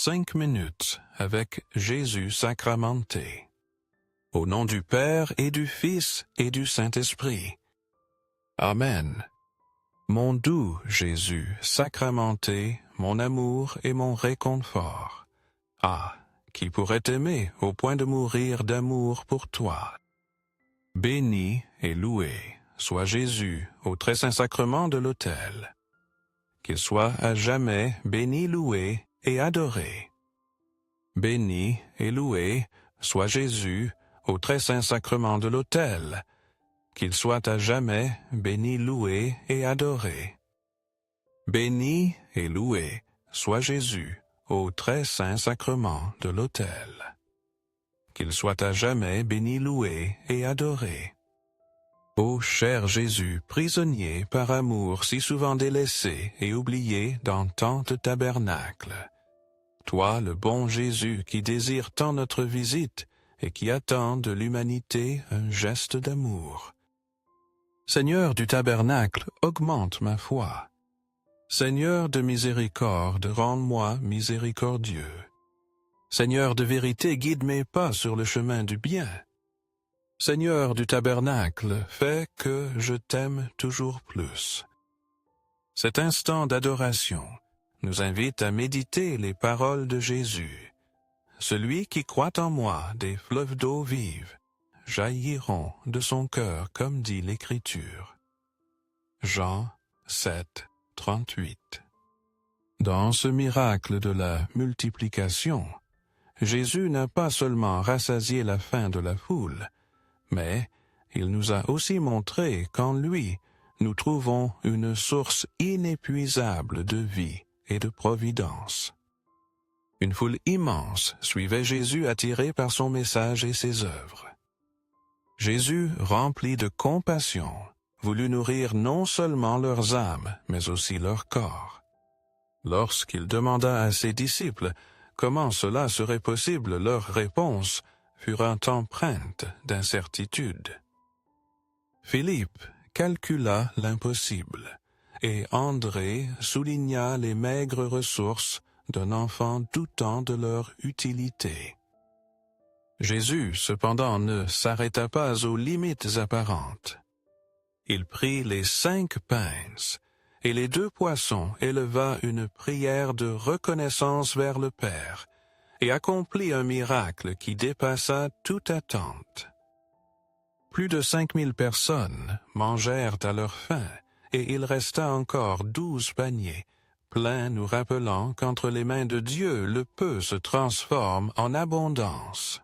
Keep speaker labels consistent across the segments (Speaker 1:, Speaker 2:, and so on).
Speaker 1: 5 minutes avec Jésus sacramenté. Au nom du Père et du Fils et du Saint-Esprit. Amen. Mon doux Jésus sacramenté, mon amour et mon réconfort. Ah, qui pourrait t'aimer au point de mourir d'amour pour toi? Béni et loué soit Jésus au très saint sacrement de l'autel. Qu'il soit à jamais béni, loué et adoré. Béni et loué soit Jésus au très saint sacrement de l'autel. Qu'il soit à jamais béni, loué et adoré. Béni et loué soit Jésus au très saint sacrement de l'autel. Qu'il soit à jamais béni, loué et adoré. Ô cher Jésus, prisonnier par amour si souvent délaissé et oublié dans tant de tabernacles. Toi, le bon Jésus, qui désire tant notre visite et qui attend de l'humanité un geste d'amour. Seigneur du tabernacle, augmente ma foi. Seigneur de miséricorde, rends-moi miséricordieux. Seigneur de vérité, guide mes pas sur le chemin du bien. Seigneur du tabernacle, fais que je t'aime toujours plus. Cet instant d'adoration nous invite à méditer les paroles de Jésus. Celui qui croit en moi, des fleuves d'eau vive jailliront de son cœur, comme dit l'Écriture. Jean 7, 38. Dans ce miracle de la multiplication, Jésus n'a pas seulement rassasié la faim de la foule, mais il nous a aussi montré qu'en lui, nous trouvons une source inépuisable de vie et de providence. Une foule immense suivait Jésus attirée par son message et ses œuvres. Jésus, rempli de compassion, voulut nourrir non seulement leurs âmes, mais aussi leur corps. Lorsqu'il demanda à ses disciples comment cela serait possible, leurs réponses furent empreintes d'incertitude. Philippe calcula l'impossible, et André souligna les maigres ressources d'un enfant doutant de leur utilité. Jésus, cependant, ne s'arrêta pas aux limites apparentes. Il prit les 5 pains et les 2 poissons, éleva une prière de reconnaissance vers le Père, et accomplit un miracle qui dépassa toute attente. Plus de 5000 personnes mangèrent à leur faim, et il resta encore 12 paniers, pleins nous rappelant qu'entre les mains de Dieu le peu se transforme en abondance.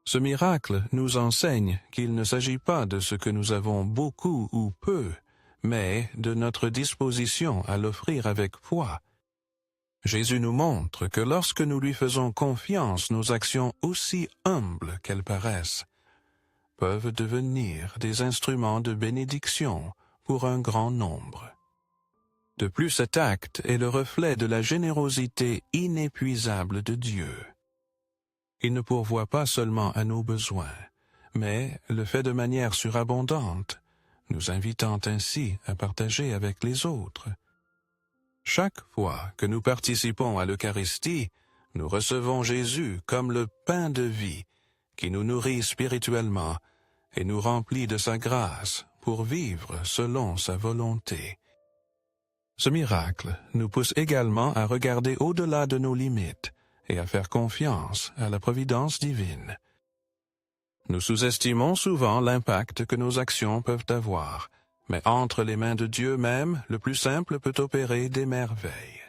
Speaker 1: Ce miracle nous enseigne qu'il ne s'agit pas de ce que nous avons beaucoup ou peu, mais de notre disposition à l'offrir avec foi. Jésus nous montre que lorsque nous lui faisons confiance, nos actions, aussi humbles qu'elles paraissent, peuvent devenir des instruments de bénédiction pour un grand nombre. De plus, cet acte est le reflet de la générosité inépuisable de Dieu. Il ne pourvoit pas seulement à nos besoins, mais le fait de manière surabondante, nous invitant ainsi à partager avec les autres. Chaque fois que nous participons à l'Eucharistie, nous recevons Jésus comme le pain de vie qui nous nourrit spirituellement et nous remplit de sa grâce pour vivre selon sa volonté. Ce miracle nous pousse également à regarder au-delà de nos limites et à faire confiance à la providence divine. Nous sous-estimons souvent l'impact que nos actions peuvent avoir, mais entre les mains de Dieu même, le plus simple peut opérer des merveilles.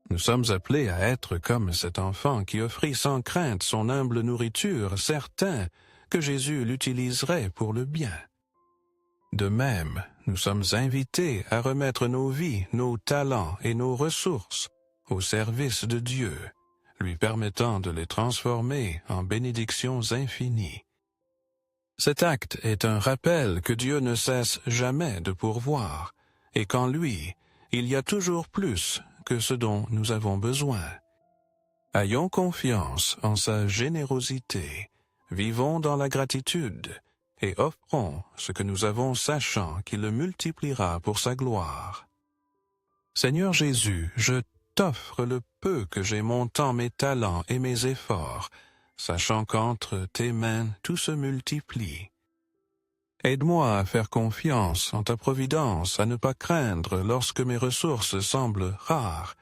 Speaker 1: Nous sommes appelés à être comme cet enfant qui offrit sans crainte son humble nourriture, certain que Jésus l'utiliserait pour le bien. De même, nous sommes invités à remettre nos vies, nos talents et nos ressources au service de Dieu, lui permettant de les transformer en bénédictions infinies. Cet acte est un rappel que Dieu ne cesse jamais de pourvoir, et qu'en lui, il y a toujours plus que ce dont nous avons besoin. Ayons confiance en sa générosité, vivons dans la gratitude, et offrons ce que nous avons, sachant qu'il le multipliera pour sa gloire. Seigneur Jésus, je t'offre le peu que j'ai montant mes talents et mes efforts, sachant qu'entre tes mains tout se multiplie. Aide-moi à faire confiance en ta providence, à ne pas craindre lorsque mes ressources semblent rares,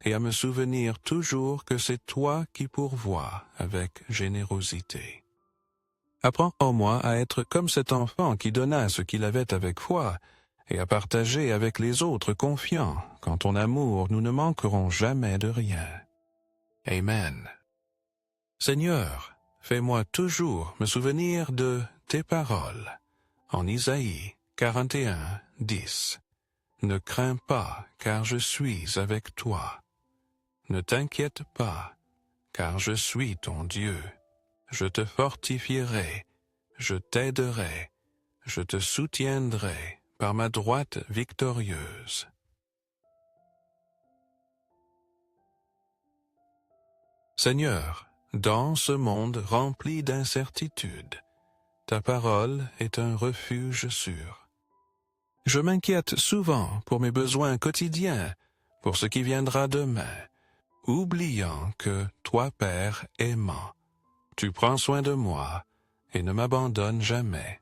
Speaker 1: et à me souvenir toujours que c'est toi qui pourvois avec générosité. Apprends en moi à être comme cet enfant qui donna ce qu'il avait avec foi, et à partager avec les autres confiants. Qu'en ton amour, nous ne manquerons jamais de rien. Amen. Seigneur, fais-moi toujours me souvenir de tes paroles. En Isaïe 41, 10. Ne crains pas, car je suis avec toi. Ne t'inquiète pas, car je suis ton Dieu. Je te fortifierai, je t'aiderai, je te soutiendrai par ma droite victorieuse. Seigneur, dans ce monde rempli d'incertitudes, ta parole est un refuge sûr. Je m'inquiète souvent pour mes besoins quotidiens, pour ce qui viendra demain, oubliant que toi, Père aimant, tu prends soin de moi et ne m'abandonnes jamais.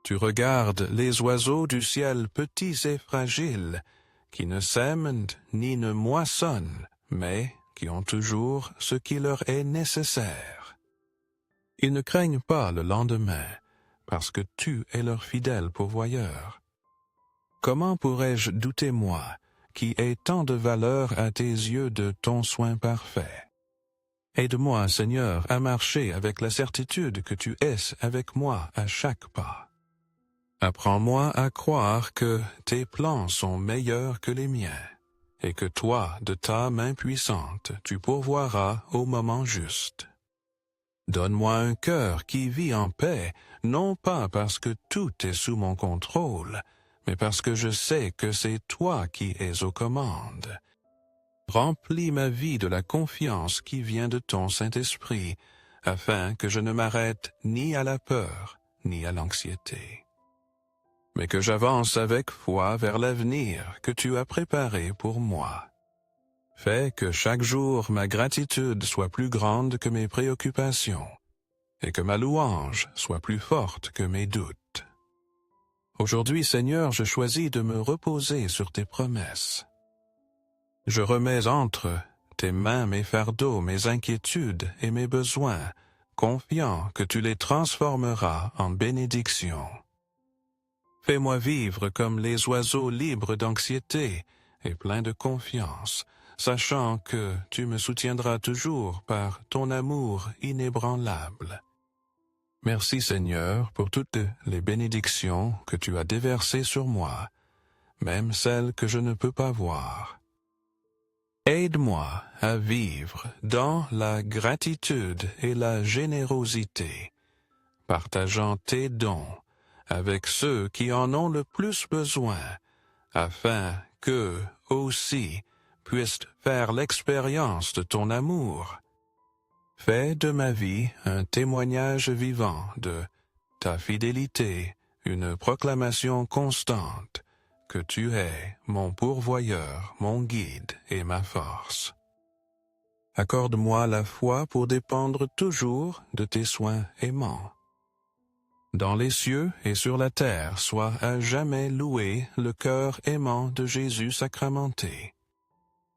Speaker 1: Tu regardes les oiseaux du ciel petits et fragiles, qui ne sèment ni ne moissonnent, mais qui ont toujours ce qui leur est nécessaire. Ils ne craignent pas le lendemain, parce que tu es leur fidèle pourvoyeur. Comment pourrais-je douter, moi, qui ai tant de valeur à tes yeux de ton soin parfait? Aide-moi, Seigneur, à marcher avec la certitude que tu es avec moi à chaque pas. Apprends-moi à croire que tes plans sont meilleurs que les miens, et que toi, de ta main puissante, tu pourvoiras au moment juste. Donne-moi un cœur qui vit en paix, non pas parce que tout est sous mon contrôle, mais parce que je sais que c'est toi qui es aux commandes. Remplis ma vie de la confiance qui vient de ton Saint-Esprit, afin que je ne m'arrête ni à la peur, ni à l'anxiété, mais que j'avance avec foi vers l'avenir que tu as préparé pour moi. Fais que chaque jour ma gratitude soit plus grande que mes préoccupations, et que ma louange soit plus forte que mes doutes. Aujourd'hui, Seigneur, je choisis de me reposer sur tes promesses. Je remets entre tes mains mes fardeaux, mes inquiétudes et mes besoins, confiant que tu les transformeras en bénédictions. Fais-moi vivre comme les oiseaux libres d'anxiété et pleins de confiance, sachant que tu me soutiendras toujours par ton amour inébranlable. Merci Seigneur pour toutes les bénédictions que tu as déversées sur moi, même celles que je ne peux pas voir. Aide-moi à vivre dans la gratitude et la générosité, partageant tes dons avec ceux qui en ont le plus besoin, afin qu'eux aussi puissent faire l'expérience de ton amour. Fais de ma vie un témoignage vivant de ta fidélité, une proclamation constante que tu es mon pourvoyeur, mon guide et ma force. Accorde-moi la foi pour dépendre toujours de tes soins aimants. Dans les cieux et sur la terre soit à jamais loué le cœur aimant de Jésus sacramenté.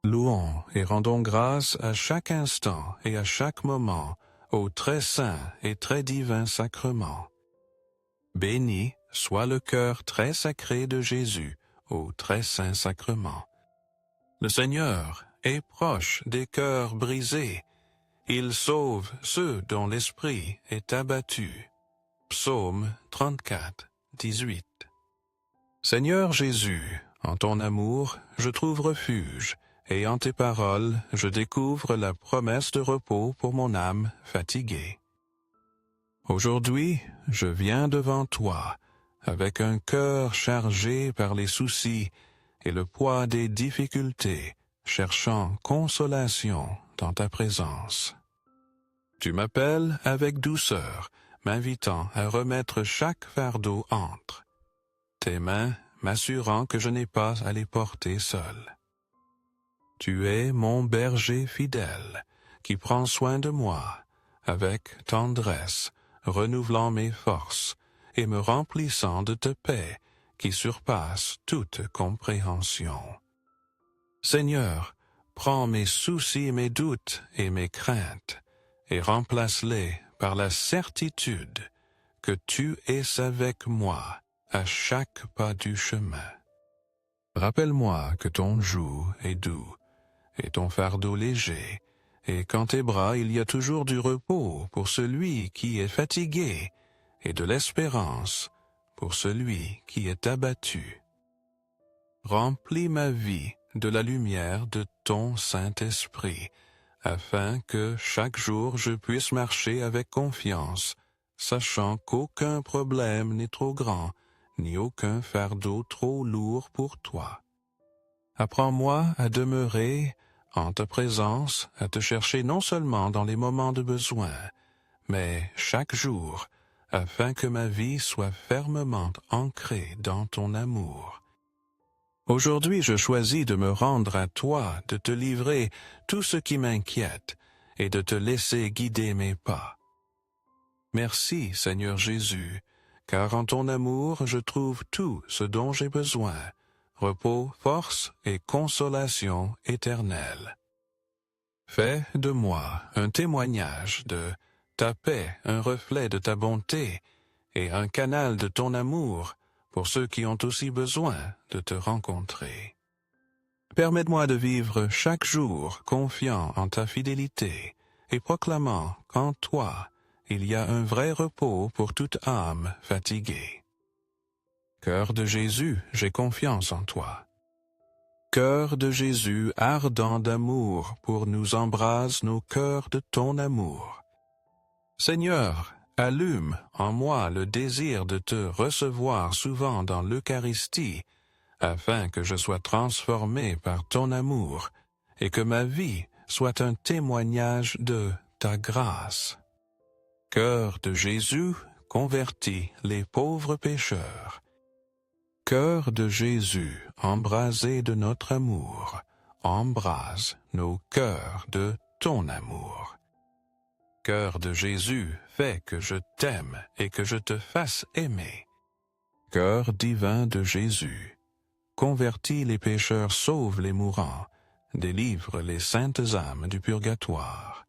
Speaker 1: Louons et rendons grâce à chaque instant et à chaque moment au très saint et très divin sacrement. Béni soit le cœur très sacré de Jésus au très saint sacrement. Le Seigneur est proche des cœurs brisés. Il sauve ceux dont l'esprit est abattu. Psaume 34, 18. Seigneur Jésus, en ton amour, je trouve refuge, et en tes paroles, je découvre la promesse de repos pour mon âme fatiguée. Aujourd'hui, je viens devant toi, avec un cœur chargé par les soucis et le poids des difficultés, cherchant consolation dans ta présence. Tu m'appelles avec douceur, m'invitant à remettre chaque fardeau entre tes mains, m'assurant que je n'ai pas à les porter seul. Tu es mon berger fidèle, qui prend soin de moi, avec tendresse, renouvelant mes forces, et me remplissant de ta paix, qui surpasse toute compréhension. Seigneur, prends mes soucis, mes doutes et mes craintes, et remplace-les par la certitude que tu es avec moi à chaque pas du chemin. Rappelle-moi que ton joug est doux et ton fardeau léger, et qu'en tes bras il y a toujours du repos pour celui qui est fatigué, et de l'espérance pour celui qui est abattu. Remplis ma vie de la lumière de ton Saint-Esprit, afin que chaque jour je puisse marcher avec confiance, sachant qu'aucun problème n'est trop grand, ni aucun fardeau trop lourd pour toi. Apprends-moi à demeurer en ta présence, à te chercher non seulement dans les moments de besoin, mais chaque jour, afin que ma vie soit fermement ancrée dans ton amour. Aujourd'hui, je choisis de me rendre à toi, de te livrer tout ce qui m'inquiète et de te laisser guider mes pas. Merci, Seigneur Jésus, car en ton amour je trouve tout ce dont j'ai besoin, repos, force et consolation éternelle. Fais de moi un témoignage de ta paix, un reflet de ta bonté et un canal de ton amour pour ceux qui ont aussi besoin de te rencontrer. Permette-moi de vivre chaque jour confiant en ta fidélité et proclamant qu'en toi, il y a un vrai repos pour toute âme fatiguée. Cœur de Jésus, j'ai confiance en toi. Cœur de Jésus, ardent d'amour, pour nous embrase nos cœurs de ton amour. Seigneur, allume en moi le désir de te recevoir souvent dans l'Eucharistie, afin que je sois transformé par ton amour et que ma vie soit un témoignage de ta grâce. Cœur de Jésus, convertis les pauvres pécheurs. Cœur de Jésus, embrasé de notre amour, embrase nos cœurs de ton amour. Cœur de Jésus, fais que je t'aime et que je te fasse aimer. Cœur divin de Jésus, convertis les pécheurs, sauve les mourants, délivre les saintes âmes du purgatoire.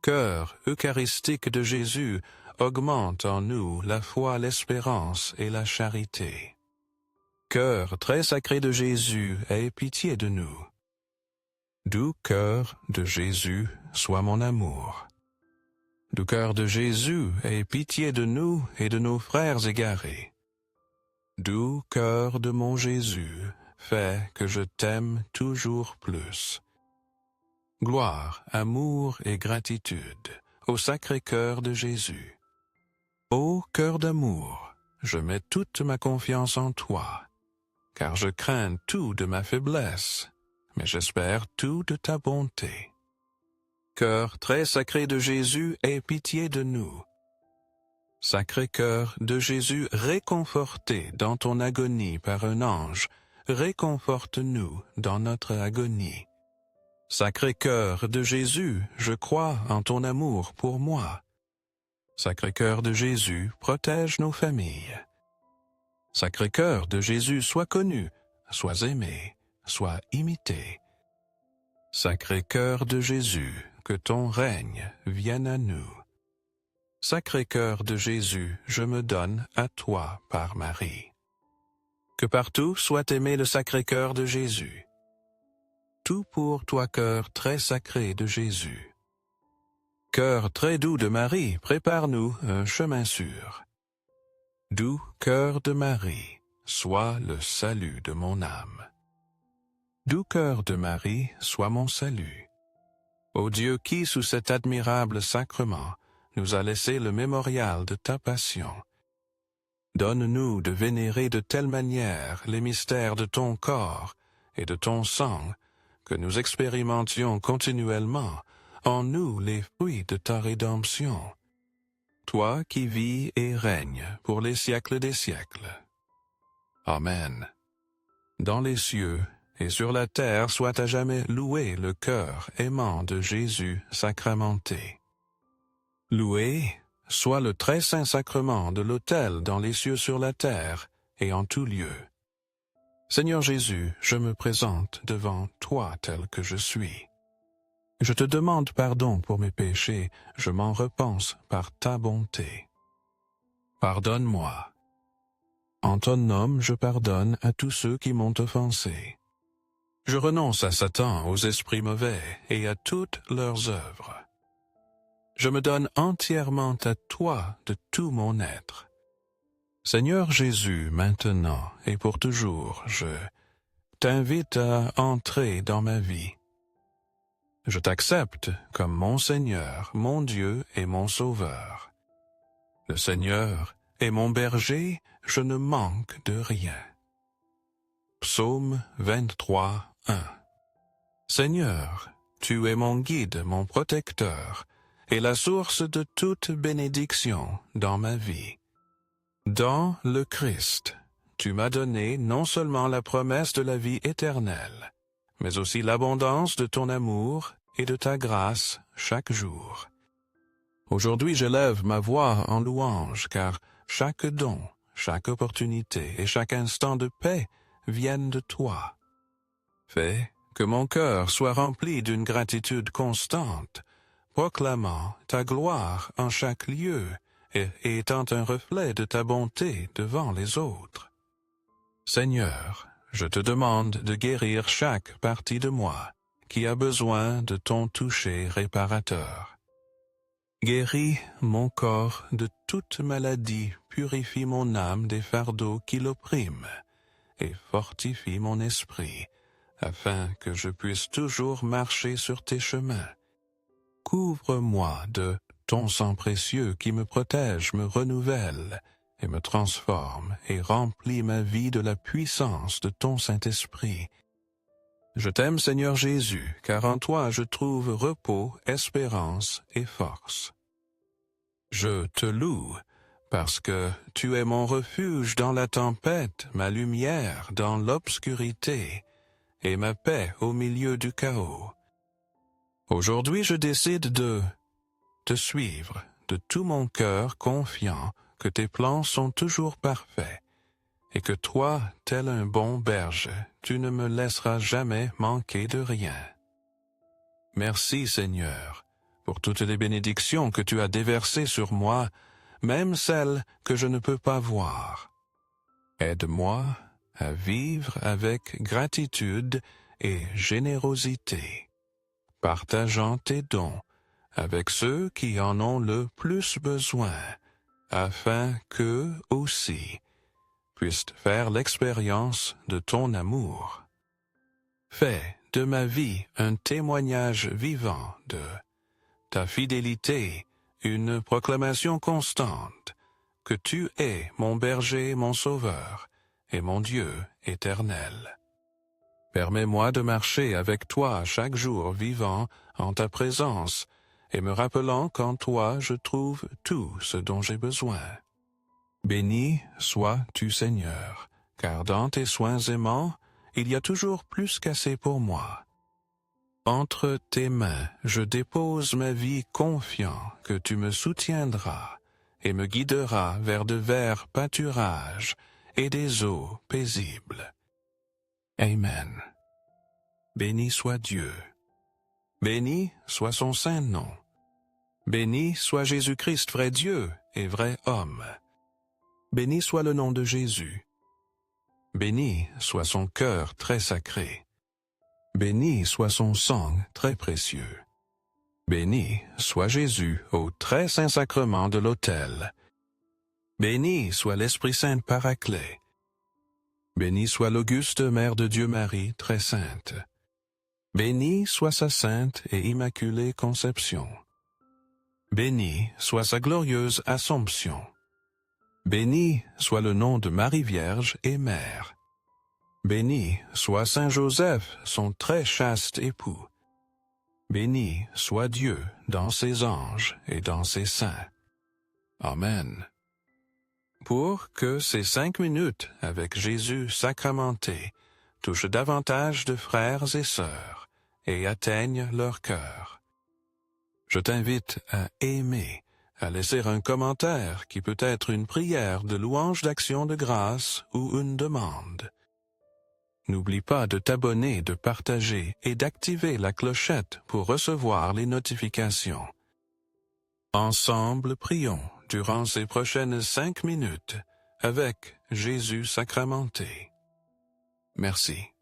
Speaker 1: Cœur eucharistique de Jésus, augmente en nous la foi, l'espérance et la charité. Cœur très sacré de Jésus, aie pitié de nous. Doux cœur de Jésus, sois mon amour. Doux cœur de Jésus, aie pitié de nous et de nos frères égarés. Doux cœur de mon Jésus, fais que je t'aime toujours plus. Gloire, amour et gratitude au sacré cœur de Jésus. Ô cœur d'amour, je mets toute ma confiance en toi, car je crains tout de ma faiblesse, mais j'espère tout de ta bonté. Cœur très sacré de Jésus, aie pitié de nous. Sacré cœur de Jésus, réconforté dans ton agonie par un ange, réconforte-nous dans notre agonie. Sacré cœur de Jésus, je crois en ton amour pour moi. Sacré cœur de Jésus, protège nos familles. Sacré cœur de Jésus, sois connu, sois aimé, sois imité. Sacré cœur de Jésus, que ton règne vienne à nous. Sacré cœur de Jésus, je me donne à toi par Marie. Que partout soit aimé le sacré cœur de Jésus. Tout pour toi, cœur très sacré de Jésus. Cœur très doux de Marie, prépare-nous un chemin sûr. Doux cœur de Marie, sois le salut de mon âme. Doux cœur de Marie, sois mon salut. Ô Dieu qui, sous cet admirable sacrement, nous a laissé le mémorial de ta passion, donne-nous de vénérer de telle manière les mystères de ton corps et de ton sang, que nous expérimentions continuellement en nous les fruits de ta rédemption. Toi qui vis et règnes pour les siècles des siècles. Amen. Dans les cieux et sur la terre soit à jamais loué le cœur aimant de Jésus sacramenté. Loué soit le très saint sacrement de l'autel dans les cieux sur la terre et en tout lieu. Seigneur Jésus, je me présente devant toi tel que je suis. Je te demande pardon pour mes péchés, je m'en repense par ta bonté. Pardonne-moi. En ton nom, je pardonne à tous ceux qui m'ont offensé. Je renonce à Satan, aux esprits mauvais et à toutes leurs œuvres. Je me donne entièrement à toi de tout mon être. Seigneur Jésus, maintenant et pour toujours, je t'invite à entrer dans ma vie. Je t'accepte comme mon Seigneur, mon Dieu et mon Sauveur. Le Seigneur est mon berger, je ne manque de rien. Psaume 23, 1. Seigneur, tu es mon guide, mon protecteur, et la source de toute bénédiction dans ma vie. Dans le Christ, tu m'as donné non seulement la promesse de la vie éternelle, mais aussi l'abondance de ton amour et de ta grâce chaque jour. Aujourd'hui, j'élève ma voix en louange, car chaque don, chaque opportunité et chaque instant de paix viennent de toi. Fais que mon cœur soit rempli d'une gratitude constante, proclamant ta gloire en chaque lieu et étant un reflet de ta bonté devant les autres. Seigneur, je te demande de guérir chaque partie de moi qui a besoin de ton toucher réparateur. Guéris mon corps de toute maladie, purifie mon âme des fardeaux qui l'oppriment, et fortifie mon esprit, afin que je puisse toujours marcher sur tes chemins. Couvre-moi de ton sang précieux qui me protège, me renouvelle, et me transforme, et remplit ma vie de la puissance de ton Saint-Esprit. Je t'aime, Seigneur Jésus, car en toi je trouve repos, espérance et force. Je te loue, parce que tu es mon refuge dans la tempête, ma lumière dans l'obscurité, et ma paix au milieu du chaos. Aujourd'hui, je décide de te suivre de tout mon cœur, confiant que tes plans sont toujours parfaits, et que toi, tel un bon berger, tu ne me laisseras jamais manquer de rien. Merci, Seigneur, pour toutes les bénédictions que tu as déversées sur moi, même celles que je ne peux pas voir. Aide-moi à vivre avec gratitude et générosité, partageant tes dons avec ceux qui en ont le plus besoin, afin qu'eux aussi puissent faire l'expérience de ton amour. Fais de ma vie un témoignage vivant de ta fidélité, une proclamation constante, que tu es mon berger, mon sauveur, et mon Dieu éternel. Permets-moi de marcher avec toi chaque jour vivant en ta présence, et me rappelant qu'en toi je trouve tout ce dont j'ai besoin. Béni sois-tu, Seigneur, car dans tes soins aimants, il y a toujours plus qu'assez pour moi. Entre tes mains, je dépose ma vie confiant que tu me soutiendras et me guideras vers de verts pâturages et des eaux paisibles. Amen. Béni soit Dieu. Béni soit son saint nom. Béni soit Jésus-Christ, vrai Dieu et vrai homme. Béni soit le nom de Jésus. Béni soit son cœur très sacré. Béni soit son sang très précieux. Béni soit Jésus au très saint sacrement de l'autel. Béni soit l'Esprit Saint Paraclet. Béni soit l'auguste Mère de Dieu Marie, très sainte. Béni soit sa sainte et immaculée conception. Béni soit sa glorieuse Assomption. Béni soit le nom de Marie Vierge et Mère. Béni soit Saint Joseph, son très chaste époux. Béni soit Dieu dans ses anges et dans ses saints. Amen. Pour que ces 5 minutes avec Jésus sacramenté touchent davantage de frères et sœurs et atteignent leur cœur. Je t'invite à aimer, à laisser un commentaire qui peut être une prière de louange d'action de grâce ou une demande. N'oublie pas de t'abonner, de partager et d'activer la clochette pour recevoir les notifications. Ensemble, prions durant ces prochaines 5 minutes avec Jésus sacramenté. Merci.